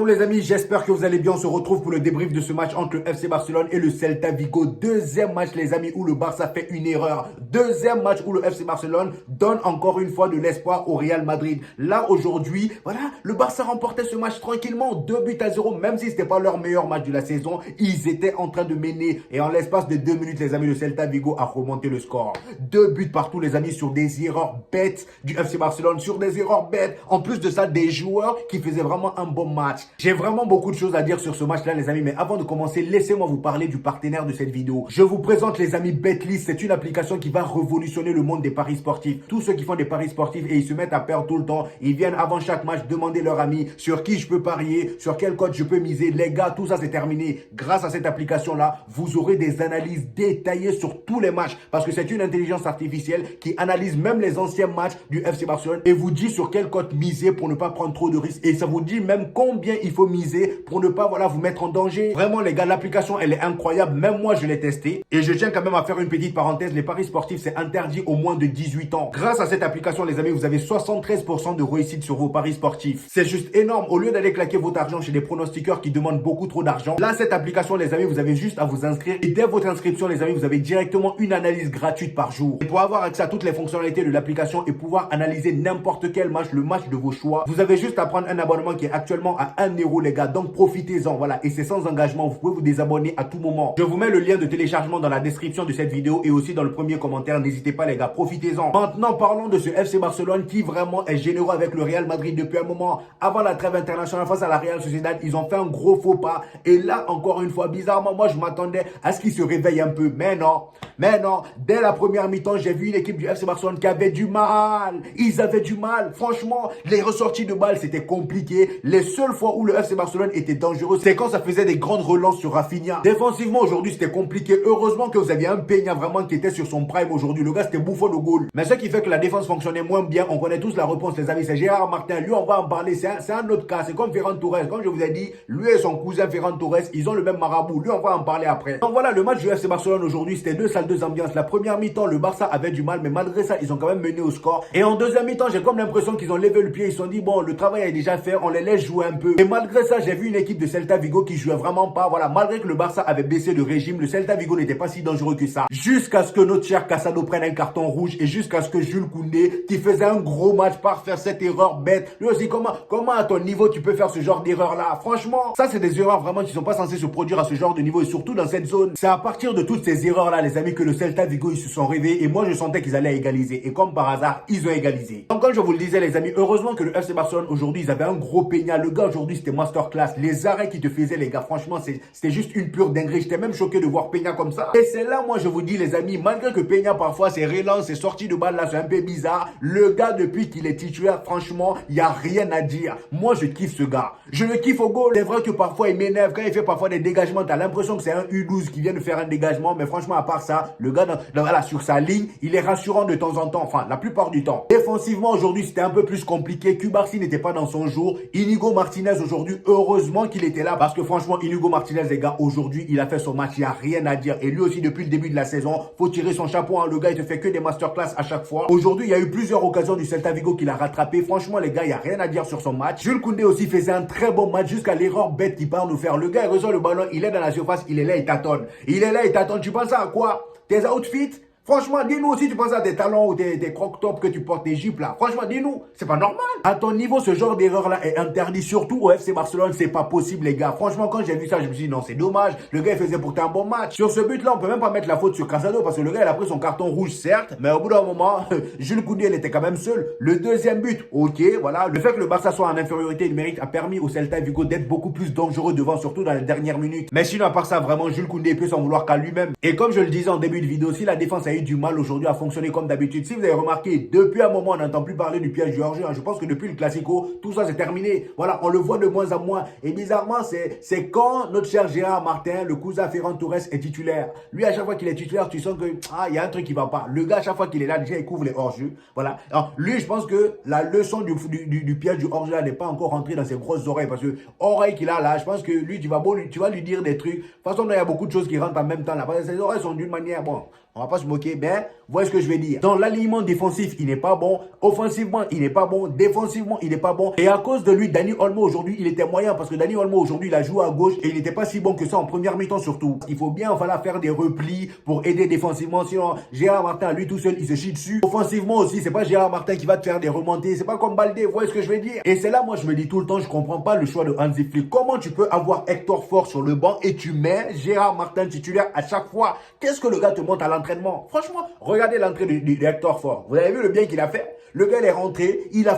les amis, j'espère que vous allez bien. On se retrouve pour le débrief de ce match entre le FC Barcelone et le Celta Vigo. Deuxième match les amis où le Barça fait une erreur. Deuxième match où le FC Barcelone donne encore une fois de l'espoir au Real Madrid. Là aujourd'hui, voilà, le Barça remportait ce match tranquillement. 2-0, même si ce n'était pas leur meilleur match de la saison. Ils étaient en train de mener. Et en l'espace de 2 minutes les amis, le Celta Vigo a remonté le score. 2 buts partout les amis sur des erreurs bêtes du FC Barcelone. Sur des erreurs bêtes. En plus de ça, des joueurs qui faisaient vraiment un bon match. J'ai vraiment beaucoup de choses à dire sur ce match-là, les amis. Mais avant de commencer, laissez-moi vous parler du partenaire de cette vidéo. Je vous présente, les amis, Betclic. C'est une application qui va révolutionner le monde des paris sportifs. Tous ceux qui font des paris sportifs et ils se mettent à perdre tout le temps, ils viennent avant chaque match demander leurs amis sur qui je peux parier, sur quel coach je peux miser. Les gars, tout ça, c'est terminé. Grâce à cette application-là, vous aurez des analyses détaillées sur tous les matchs. Parce que c'est une intelligence artificielle qui analyse même les anciens matchs du FC Barcelone et vous dit sur quel coach miser pour ne pas prendre trop de risques. Et ça vous dit même combien il faut miser pour ne pas vous mettre en danger. Vraiment les gars, l'application elle est incroyable. Même moi je l'ai testé. Et je tiens quand même à faire une petite parenthèse. Les paris sportifs c'est interdit aux moins de 18 ans. Grâce à cette application les amis, vous avez 73% de réussite sur vos paris sportifs. C'est juste énorme. Au lieu d'aller claquer votre argent chez des pronostiqueurs qui demandent beaucoup trop d'argent, là cette application les amis, vous avez juste à vous inscrire. Et dès votre inscription les amis, vous avez directement une analyse gratuite par jour. Et pour avoir accès à toutes les fonctionnalités de l'application et pouvoir analyser n'importe quel match, le match de vos choix, vous avez juste à prendre un abonnement qui est actuellement à 1 euro les gars. Donc profitez-en, voilà. Et c'est sans engagement, vous pouvez vous désabonner à tout moment. Je vous mets le lien de téléchargement dans la description de cette vidéo et aussi dans le premier commentaire. N'hésitez pas les gars, profitez-en. Maintenant parlons de ce FC Barcelone qui vraiment est généreux avec le Real Madrid depuis un moment. Avant la trêve internationale face à la Real Sociedad, ils ont fait un gros faux pas. Et là encore une fois, bizarrement, moi je m'attendais à ce qu'ils se réveillent un peu. Mais non. Dès la première mi-temps, j'ai vu une équipe du FC Barcelone qui avait du mal. Ils avaient du mal. Franchement, les ressorties de balles, c'était compliqué. Les seules fois où le FC Barcelone était dangereux, c'est quand ça faisait des grandes relances sur Rafinha. Défensivement, aujourd'hui, c'était compliqué. Heureusement que vous aviez un Peña vraiment qui était sur son prime aujourd'hui. Le gars, c'était bouffon au goal. Mais ce qui fait que la défense fonctionnait moins bien, on connaît tous la réponse, les amis. C'est Gérard Martin. Lui, on va en parler. C'est un autre cas. C'est comme Ferran Torres. Comme je vous ai dit, lui et son cousin Ferran Torres, ils ont le même marabout. Lui, on va en parler après. Donc voilà, le match du FC Barcelone aujourd'hui, c'était deux salles, deux ambiances. La première mi-temps, le Barça avait du mal, mais malgré ça, ils ont quand même mené au score. Et en deuxième mi-temps, j'ai comme l'impression qu'ils ont levé le pied. Ils se sont dit, bon, le travail est déjà fait, on les laisse jouer un peu. Et malgré ça, j'ai vu une équipe de Celta Vigo qui jouait vraiment pas. Voilà, malgré que le Barça avait baissé de régime, le Celta Vigo n'était pas si dangereux que ça. Jusqu'à ce que notre cher Casado prenne un carton rouge et jusqu'à ce que Jules Koundé, qui faisait un gros match, par faire cette erreur bête. Lui aussi, comment à ton niveau tu peux faire ce genre d'erreur-là? Franchement, ça c'est des erreurs vraiment qui sont pas censées se produire à ce genre de niveau et surtout dans cette zone. C'est à partir de toutes ces erreurs-là, les amis, que le Celta Vigo, ils se sont réveillés et moi je sentais qu'ils allaient égaliser. Et comme par hasard, ils ont égalisé. Donc comme je vous le disais les amis, heureusement que le FC Barcelone aujourd'hui, ils avaient un gros Peña. Le gars aujourd'hui, c'était masterclass. Les arrêts qu'il te faisait les gars, franchement, c'était juste une pure dinguerie. J'étais même choqué de voir Peña comme ça. Et c'est là, moi je vous dis les amis, malgré que Peña parfois ses relances, ses sorties de balle là, c'est un peu bizarre. Le gars depuis qu'il est titulaire, franchement, il n'y a rien à dire. Moi je kiffe ce gars. Je le kiffe au goal. C'est vrai que parfois il m'énerve. Quand il fait parfois des dégagements, t'as l'impression que c'est un U12 qui vient de faire un dégagement. Mais franchement, à part ça, le gars voilà, sur sa ligne, il est rassurant de temps en temps. Enfin, la plupart du temps. Défensivement, aujourd'hui, c'était un peu plus compliqué. Cubarsí n'était pas dans son jour. Inigo Martinez, aujourd'hui, heureusement qu'il était là. Parce que franchement, Inigo Martinez, les gars, aujourd'hui, il a fait son match. Il n'y a rien à dire. Et lui aussi, depuis le début de la saison, faut tirer son chapeau. Hein. Le gars, il te fait que des masterclass à chaque fois. Aujourd'hui, il y a eu plusieurs occasions du Celta Vigo qu'il a rattrapé. Franchement, les gars, il n'y a rien à dire sur son match. Jules Koundé aussi faisait un très bon match jusqu'à l'erreur bête qu'il part nous faire. Le gars, il reçoit le ballon, il est dans la surface, il est là, il tâtonne. Il est là, il tâtonne. Tu penses à quoi? Tes outfits? Franchement, dis-nous aussi, tu penses à tes talons ou tes croc-tops que tu portes, tes jupes là. Franchement, dis-nous, c'est pas normal. À ton niveau, ce genre d'erreur là est interdit, surtout au FC Barcelone, c'est pas possible les gars. Franchement, quand j'ai vu ça, je me suis dit non, c'est dommage. Le gars, il faisait pourtant un bon match. Sur ce but là, on peut même pas mettre la faute sur Casado parce que le gars, il a pris son carton rouge, certes, mais au bout d'un moment, Jules Koundé, il était quand même seul. Le deuxième but, ok, voilà. Le fait que le Barça soit en infériorité numérique a permis au Celta Vigo d'être beaucoup plus dangereux devant, surtout dans les dernières minutes. Mais sinon, à part ça, vraiment, Jules Koundé, il peut s'en vouloir qu'à lui-même. Et comme je le disais en début de vidéo, si la défense a eu du mal aujourd'hui à fonctionner comme d'habitude. Si vous avez remarqué, depuis un moment, on n'entend plus parler du piège georgien. Je pense que depuis le Classico, tout ça c'est terminé. Voilà, on le voit de moins en moins. Et bizarrement, c'est quand notre cher Gérard Martin, le cousin Ferran Torres, est titulaire. Lui, à chaque fois qu'il est titulaire, tu sens que il y a un truc qui va pas. Le gars, à chaque fois qu'il est là, déjà, il couvre les hors-jeux. Voilà. Alors, lui, je pense que la leçon du piège du hors-jeu n'est pas encore rentrée dans ses grosses oreilles. Parce que oreilles qu'il a là, je pense que lui, tu vas lui dire des trucs. De toute façon, il y a beaucoup de choses qui rentrent en même temps là. Parce que ses oreilles sont d'une manière, bon, on va pas se moquer. ok, ben, voyez ce que je vais dire. Dans l'alignement défensif, il n'est pas bon. Offensivement, il n'est pas bon. Défensivement, il n'est pas bon. Et à cause de lui, Dani Olmo aujourd'hui, il était moyen parce que Dani Olmo aujourd'hui, il a joué à gauche et il n'était pas si bon que ça en première mi-temps surtout. Il faut bien, voilà, faire des replis pour aider défensivement. Sinon, Gérard Martin, lui tout seul, il se chie dessus. Offensivement aussi, c'est pas Gérard Martin qui va te faire des remontées. C'est pas comme Baldé, vous voyez ce que je veux dire. Et c'est là, moi, je me dis tout le temps, je comprends pas le choix de Hansi Flick. Comment tu peux avoir Hector Fort sur le banc et tu mets Gérard Martin titulaire à chaque fois? Qu'est-ce que le gars te montre à l'entraînement? Franchement, regardez l'entrée de Hector Fort. Vous avez vu le bien qu'il a fait? Le gars il est rentré, il a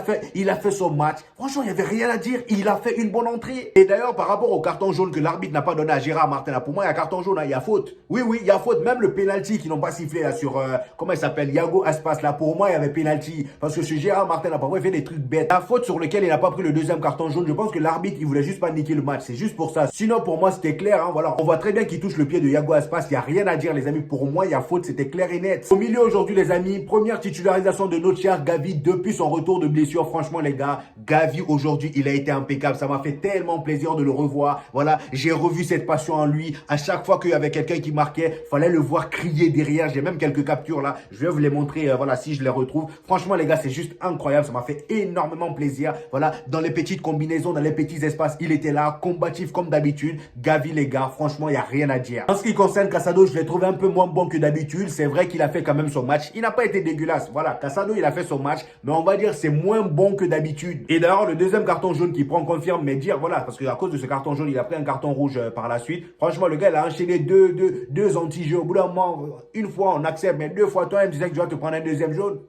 fait son match. Franchement, il n'y avait rien à dire. Il a fait une bonne entrée. Et d'ailleurs, par rapport au carton jaune que l'arbitre n'a pas donné à Gérard Martin, là, pour moi, il y a carton jaune, là, il y a faute. Oui, il y a faute. Même le penalty qu'ils n'ont pas sifflé là sur, comment il s'appelle, Yago Aspas, là, pour moi, il y avait penalty. Parce que ce Gérard Martin, là, parfois, il fait des trucs bêtes. La faute sur lequel il n'a pas pris le deuxième carton jaune, je pense que l'arbitre, il voulait juste pas niquer le match. C'est juste pour ça. Sinon, pour moi, c'était clair, hein, voilà. On voit très bien qu'il touche le pied de Yago Aspas. Il n'y a rien à dire, les amis. Pour moi, il y a faute. C'était clair et net. Au milieu, aujourd'hui, les amis, première titularisation de notre cher Gavi depuis son retour de blessure. Franchement, les gars, Gavi aujourd'hui, il a été impeccable. Ça m'a fait tellement plaisir de le revoir. Voilà, j'ai revu cette passion en lui. À chaque fois qu'il y avait quelqu'un qui marquait, fallait le voir crier derrière. J'ai même quelques captures là. Je vais vous les montrer, voilà, si je les retrouve. Franchement, les gars, c'est juste incroyable. Ça m'a fait énormément plaisir. Voilà, dans les petites combinaisons, dans les petits espaces, il était là, combatif comme d'habitude. Gavi, les gars, franchement, il n'y a rien à dire. En ce qui concerne Casado, je l'ai trouvé un peu moins bon que d'habitude. C'est vrai qu'il a fait quand même son match. Il n'a pas été dégueulasse. Voilà, Casado, il a fait son match. Mais on va dire c'est moins bon que d'habitude. Et d'ailleurs, le deuxième carton jaune qui prend confirme, mais dire, voilà, parce qu'à cause de ce carton jaune, il a pris un carton rouge par la suite. Franchement, le gars, il a enchaîné deux anti-jeux. Au bout d'un moment, une fois, on accepte, mais deux fois, toi, il me disait que tu vas te prendre un deuxième jaune.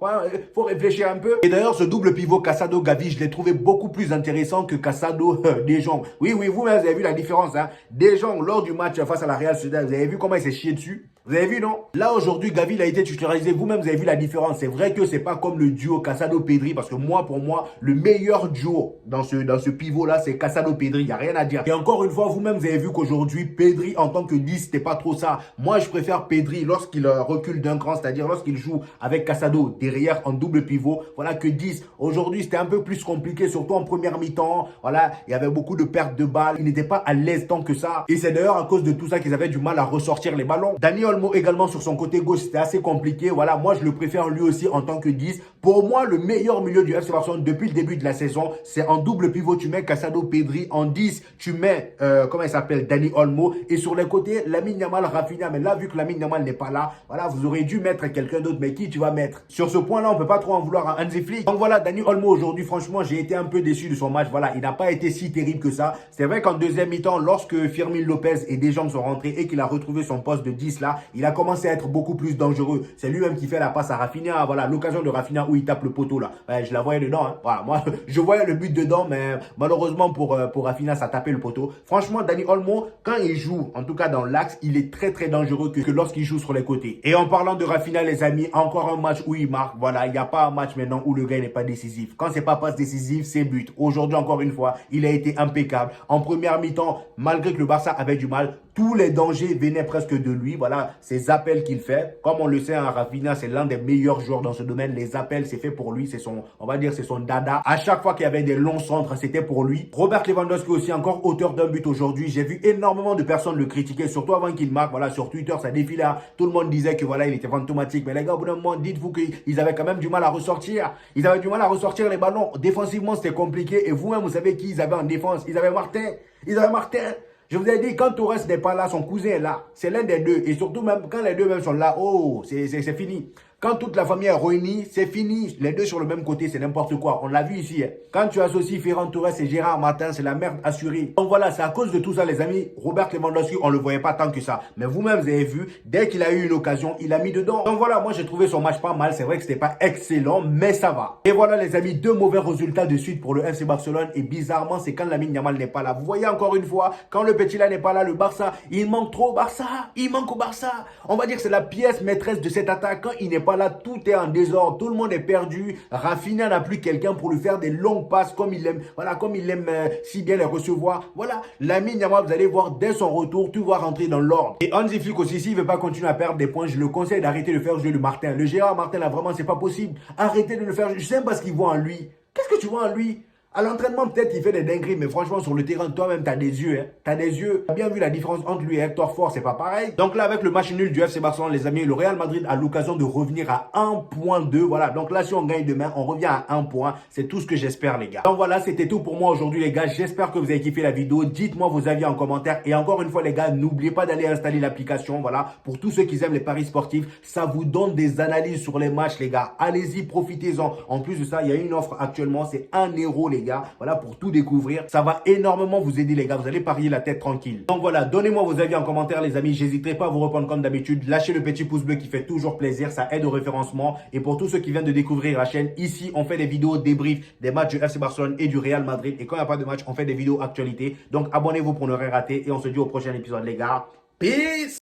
Faut réfléchir un peu. Et d'ailleurs, ce double pivot Casado-Gavi, je l'ai trouvé beaucoup plus intéressant que Casado-Deschamps. Oui, vous-même, vous avez vu la différence, hein. Deschamps, lors du match face à la Real Sociedad, vous avez vu comment il s'est chié dessus? Vous avez vu, non? Là, aujourd'hui, Gavi, il a été titularisé. Vous-même, vous avez vu la différence. C'est vrai que c'est pas comme le duo Casado-Pedri, parce que moi, pour moi, le meilleur duo dans ce pivot-là, c'est Casado-Pedri. Il n'y a rien à dire. Et encore une fois, vous-même, vous avez vu qu'aujourd'hui, Pedri, en tant que 10, c'était pas trop ça. Moi, je préfère Pedri lorsqu'il recule d'un cran, c'est-à-dire lorsqu'il joue avec Casado derrière en double pivot. Voilà que 10. Aujourd'hui, c'était un peu plus compliqué, surtout en première mi-temps. Voilà, il y avait beaucoup de pertes de balles. Il n'était pas à l'aise tant que ça. Et c'est d'ailleurs à cause de tout ça qu'ils avaient du mal à ressortir les ballons. Dani Olmo également sur son côté gauche, c'était assez compliqué. Voilà, moi je le préfère lui aussi en tant que 10. Pour moi, le meilleur milieu du FC Barcelone depuis le début de la saison, c'est en double pivot, tu mets Casado Pedri. En 10, tu mets, comment il s'appelle, Dani Olmo. Et sur les côtés, Lamine Yamal, Rafinha. Mais là, vu que Lamine Yamal n'est pas là, voilà, vous aurez dû mettre quelqu'un d'autre. Mais qui tu vas mettre? Sur ce point-là, on peut pas trop en vouloir à Hansi Flick. Donc voilà, Dani Olmo aujourd'hui, franchement, j'ai été un peu déçu de son match. Voilà, il n'a pas été si terrible que ça. C'est vrai qu'en deuxième mi-temps, lorsque Firmino Lopez et Deschamps sont rentrés et qu'il a retrouvé son poste de 10 là, il a commencé à être beaucoup plus dangereux. C'est lui-même qui fait la passe à Rafinha. Voilà, l'occasion de Rafinha où il tape le poteau là. Ouais, je la voyais dedans. Hein. Voilà, moi, je voyais le but dedans, mais malheureusement pour Rafinha, ça tapait le poteau. Franchement, Dani Olmo, quand il joue, en tout cas dans l'axe, il est très très dangereux que lorsqu'il joue sur les côtés. Et en parlant de Rafinha, les amis, encore un match où il marque. Voilà, il n'y a pas un match maintenant où le gars n'est pas décisif. Quand c'est pas passe décisive, c'est but. Aujourd'hui, encore une fois, il a été impeccable. En première mi-temps, malgré que le Barça avait du mal, tous les dangers venaient presque de lui. Voilà, ces appels qu'il fait. Comme on le sait, hein, Rafinha, c'est l'un des meilleurs joueurs dans ce domaine. Les appels, c'est fait pour lui. C'est son, on va dire, c'est son dada. À chaque fois qu'il y avait des longs centres, c'était pour lui. Robert Lewandowski aussi, encore auteur d'un but aujourd'hui. J'ai vu énormément de personnes le critiquer, surtout avant qu'il marque. Voilà, sur Twitter, ça défilait. Tout le monde disait que voilà, il était fantomatique. Mais les gars, au bout d'un moment, dites-vous qu'ils avaient quand même du mal à ressortir. Ils avaient du mal à ressortir les ballons. Défensivement, c'était compliqué. Et vous-même, vous savez qui ils avaient en défense? Ils avaient Martin. Je vous ai dit, quand Torres n'est pas là, son cousin est là. C'est l'un des deux. Et surtout, même quand les deux même sont là, oh, c'est fini. Quand toute la famille est réunie, c'est fini. Les deux sur le même côté, c'est n'importe quoi. On l'a vu ici. Hein. Quand tu associes Ferran Torres et Gérard Martin, c'est la merde assurée. Donc voilà, c'est à cause de tout ça, les amis. Robert Lewandowski, on ne le voyait pas tant que ça. Mais vous-même, vous avez vu, dès qu'il a eu une occasion, il a mis dedans. Donc voilà, moi, j'ai trouvé son match pas mal. C'est vrai que c'était pas excellent, mais ça va. Et voilà, les amis, deux mauvais résultats de suite pour le FC Barcelone. Et bizarrement, c'est quand Lamine Yamal n'est pas là. Vous voyez encore une fois, quand le petit là n'est pas là, le Barça, il manque trop au Barça. Il manque au Barça. On va dire que c'est la pièce maîtresse de cette attaque. Quand il n'est pas là, tout est en désordre, tout le monde est perdu. Rafinha n'a plus quelqu'un pour lui faire des longues passes comme il aime. Voilà, comme il aime si bien les recevoir. Voilà, Lamine Yamal, vous allez voir dès son retour, tout va rentrer dans l'ordre. Et Hansi Flick aussi, s'il ne veut pas continuer à perdre des points, je le conseille d'arrêter de faire jouer le Martin. Le Gérard Martin, là, vraiment, c'est pas possible. Arrêtez de le faire. Je sais pas ce qu'il voit en lui. Qu'est-ce que tu vois en lui? À l'entraînement, peut-être il fait des dingueries, mais franchement, sur le terrain, toi-même, t'as des yeux. Hein. T'as des yeux. T'as bien vu la différence entre lui et Hector Ford, c'est pas pareil. Donc là, avec le match nul du FC Barcelone, les amis, le Real Madrid a l'occasion de revenir à 1,2. Voilà. Donc là, si on gagne demain, on revient à 1 point. C'est tout ce que j'espère, les gars. Donc voilà, c'était tout pour moi aujourd'hui, les gars. J'espère que vous avez kiffé la vidéo. Dites-moi vos avis en commentaire. Et encore une fois, les gars, n'oubliez pas d'aller installer l'application. Voilà. Pour tous ceux qui aiment les paris sportifs, ça vous donne des analyses sur les matchs, les gars. Allez-y, profitez-en. En plus de ça, il y a une offre actuellement. C'est 1 euro, les gars. Voilà, pour tout découvrir. Ça va énormément vous aider, les gars. Vous allez parier la tête tranquille. Donc voilà, donnez-moi vos avis en commentaire, les amis. J'hésiterai pas à vous répondre comme d'habitude. Lâchez le petit pouce bleu qui fait toujours plaisir. Ça aide au référencement. Et pour tous ceux qui viennent de découvrir la chaîne, ici, on fait des vidéos débrief des matchs du FC Barcelone et du Real Madrid. Et quand il n'y a pas de match, on fait des vidéos actualité. Donc abonnez-vous pour ne rien rater. Et on se dit au prochain épisode, les gars. Peace!